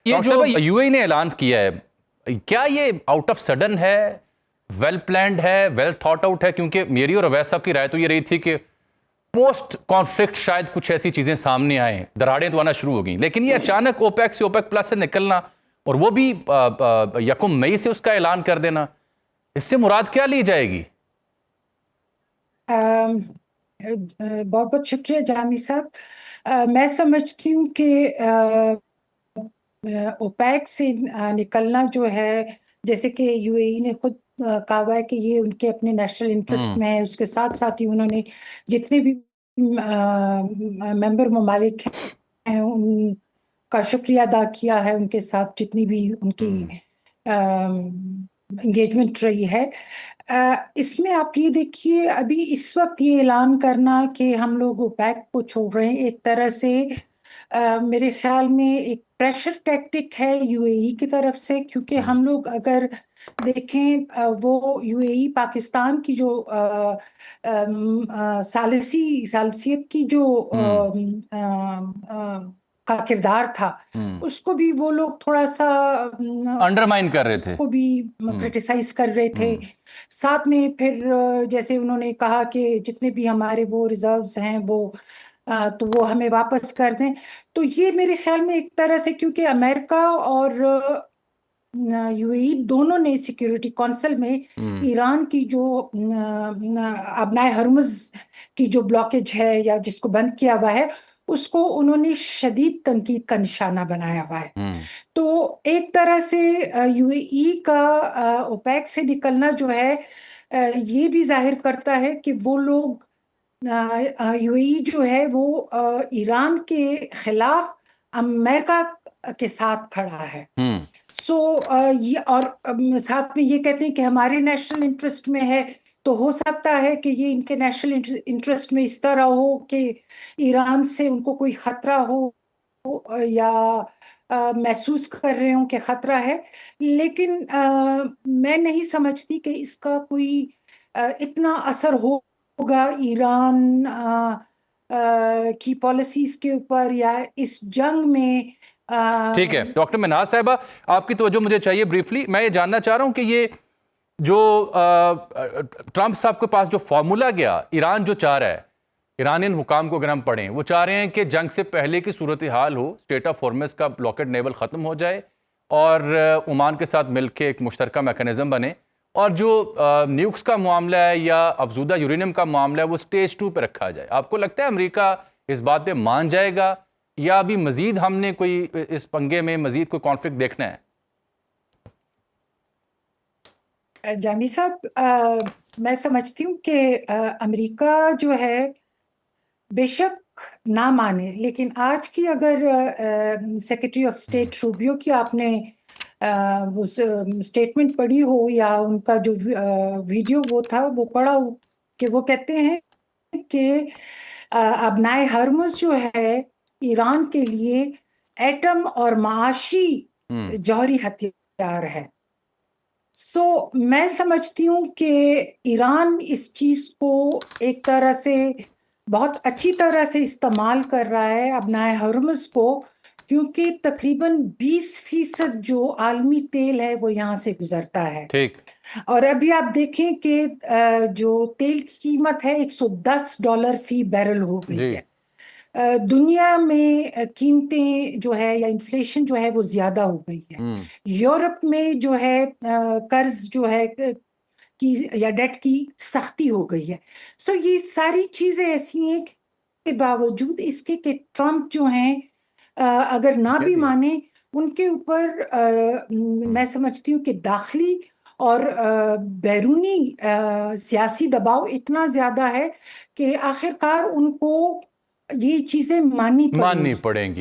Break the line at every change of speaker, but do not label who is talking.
ये जो यूएई ने ऐलान किया है, क्या ये आउट ऑफ सडन है, वेल प्लान्ड है, वेल थॉट आउट है? क्योंकि मेरी और अवैस साहब की राय तो ये रही थी कि पोस्ट कॉन्फ्लिक्ट शायद कुछ ऐसी चीजें सामने आए, दरारें तो आना शुरू हो गई, लेकिन ये अचानक ओपेक से ओपेक प्लस से निकलना और वो भी 1 मई से उसका ऐलान कर देना, इससे मुराद क्या ली जाएगी?
बहुत बहुत शुक्रिया जामी साहब। मैं समझती हूँ कि ओपेक से निकलना जो है, जैसे कि यूएई ने खुद कहा हुआ है कि ये उनके अपने नेशनल इंटरेस्ट में है, उसके साथ साथ ही उन्होंने जितने भी मेंबर ममालिक हैं उनका शुक्रिया अदा किया है, उनके साथ जितनी भी उनकी एंगेजमेंट रही है। इसमें आप ये देखिए, अभी इस वक्त ये ऐलान करना कि हम लोग ओपेक को छोड़ रहे हैं, एक तरह से मेरे ख्याल में एक प्रेशर टैक्टिक है यूएई की तरफ से, क्योंकि हम लोग अगर देखें वो यूएई पाकिस्तान की जो सालसियत की जो का किरदार था, उसको भी वो लोग थोड़ा सा
अंडरमाइन कर रहे थे,
उसको भी क्रिटिसाइज कर रहे थे। साथ में फिर जैसे उन्होंने कहा कि जितने भी हमारे वो रिजर्व्स हैं वो तो वो हमें वापस कर दें। तो ये मेरे ख्याल में एक तरह से, क्योंकि अमेरिका और यूएई दोनों ने सिक्योरिटी काउंसिल में ईरान की जो अबनाए हरमुज की जो ब्लॉकेज है या जिसको बंद किया हुआ है, उसको उन्होंने शदीद तनकीद का निशाना बनाया हुआ है। तो एक तरह से यूएई का ओपेक से निकलना जो है ये भी जाहिर करता है कि वो लोग यूएई जो है वो ईरान के खिलाफ अमेरिका के साथ खड़ा है। सो ये और साथ में ये कहते हैं कि हमारे नेशनल इंटरेस्ट में है, तो हो सकता है कि ये इनके नेशनल इंटरेस्ट में इस तरह हो कि ईरान से उनको कोई खतरा हो या महसूस कर रहे हो कि खतरा है। लेकिन मैं नहीं समझती कि इसका कोई इतना असर होगा ईरान की पॉलिसीज के ऊपर या इस जंग में।
ठीक है डॉक्टर मिनाज साहिबा, आपकी तवज्जो मुझे चाहिए ब्रीफली। मैं ये जानना चाह रहा हूं कि ये जो ट्रंप साहब के पास जो फॉर्मूला गया, ईरान जो चाह रहा है, ईरानियन हुकाम को अगर हम पढ़ें, वो चाह रहे हैं कि जंग से पहले की सूरत हाल हो, स्टेट ऑफ हॉर्मस का ब्लॉकेड नेवल ख़त्म हो जाए और ओमान के साथ मिलकर एक मुश्तरका मैकेनिज़्म बने, और जो न्यूक्स का मामला है या अफजूदा यूरेनियम का मामला है वो स्टेज 2 पर रखा जाए। आपको लगता है अमेरिका इस बात पे मान जाएगा या अभी मजीद हमने कोई इस पंगे में मजीद कोई कॉन्फ्लिक्ट देखना है?
जानी साहब, मैं समझती हूँ कि अमेरिका जो है बेशक ना माने, लेकिन आज की अगर सेक्रेटरी ऑफ स्टेट रूबियो की आपने उस स्टेटमेंट पढ़ी हो या उनका जो वीडियो वो था वो पढ़ा हो, कि वो कहते हैं कि अबनाए हरमुज जो है ईरान के लिए एटम और माशी जौहरी हथियार है। मैं समझती हूँ कि ईरान इस चीज को एक तरह से बहुत अच्छी तरह से इस्तेमाल कर रहा है अबनाए हरमुज को, क्योंकि तकरीबन 20% जो आलमी तेल है वो यहाँ से गुजरता है।
ठीक।
और अभी आप देखें कि जो तेल की कीमत है $110 फी बैरल हो गई है। दुनिया में कीमतें जो है या इन्फ्लेशन जो है वो ज्यादा हो गई है। यूरोप में जो है कर्ज जो है की या डेट की सख्ती हो गई है। ये सारी चीजें ऐसी हैं के बावजूद इसके कि ट्रम्प जो हैं अगर ना भी माने, उनके ऊपर मैं समझती हूँ कि दाखिली और बैरूनी सियासी दबाव इतना ज्यादा है कि आखिरकार उनको ये चीजें माननी
पड़ेंगी।